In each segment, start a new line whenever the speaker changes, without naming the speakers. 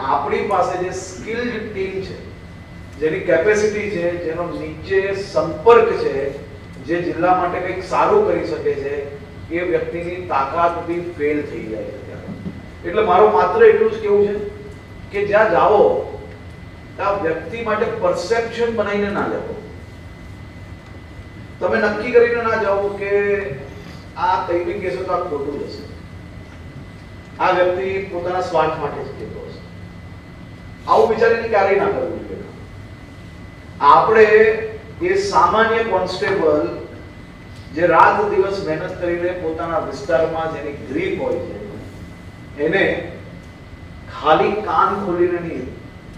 આપણી પાસે જે સ્કિલ્ડ ટીમ છે, જેની કેપેસિટી છે, જેનો નીચે સંપર્ક છે, જે જિલ્લા માટે કંઈક સારું કરી શકે છે, એ વ્યક્તિની તાકાત બી ફેલ થઈ જાય છે ત્યારે. એટલે મારો માત્ર એટલું જ કહેવું છે કે જ્યાં જાઓ ત્યાં વ્યક્તિ માટે પરસેપ્શન બનાવીને ના જાઓ. તમે નક્કી કરીને ના જાઓ કે આ કંઈ બી કહેશો તો આ ખોટું જશે, આ વ્યક્તિ પોતાના સ્વાર્થ માટે જ કહેતો હશે. આવું વિચારીને ક્યારેય ના કરવું જોઈએ. આપણે એ સામાન્ય કોન્સ્ટેબલ જે રાત દિવસ મહેનત કરીને પોતાના વિસ્તારમાં જેની ગ્રીપ હોય છે, એને ખાલી કાન ખોલીને નહીં,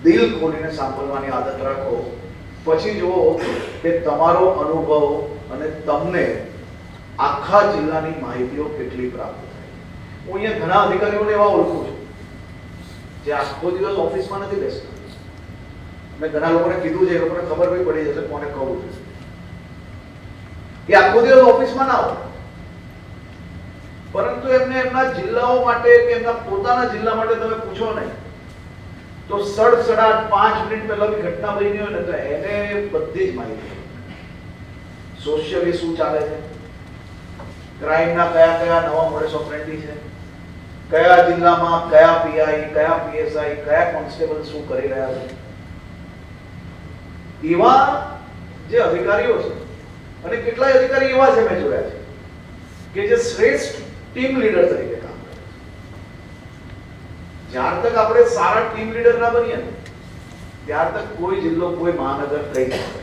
દિલ ખોલીને સાંભળવાની આદત રાખો. પછી જુઓ કે તમારો અનુભવ અને તમને આખા જિલ્લાની માહિતીઓ કેટલી પ્રાપ્ત થાય. હું અહીંયા ઘણા અધિકારીઓને એવા ઓળખું છું જે આખો દિવસ ઓફિસમાં નથી બેસતા. મેં ઘણા લોકોને કીધું છે, એ લોકોને ખબર બી પડી જશે કોને કહું છું. એ આખો દિવસ ઓફિસમાં ના હોય, પરંતુ એમને એમના જિલ્લાઓ માટે કે એમના પોતાના જિલ્લા માટે તમે પૂછો ને તો 5 મિનિટ પહેલા બી ઘટના બની હોય ને તો એને બધી જ માહિતી. સોશિયલી શું ચાલે છે, ક્રાઇમના કયા કયા નવા મોડસ ઓપરેન્ડી છે, કયા જિલ્લામાં કયા પીઆઈ, કયા પીએસઆઈ, કયા કોન્સ્ટેબલ શું કરી રહ્યા છે. એવા જે અધિકારીઓ છે, અને કેટલાય અધિકારી એવા છે મેં જોયા છે કે જે શ્રેષ્ઠ ટીમ લીડર તરીકે કામ કરે છે. જ્યાર તક આપણે સારા ટીમ લીડર ના બનીએ ને ત્યાર તક કોઈ જિલ્લો, કોઈ મહાનગર કઈ ના કરે.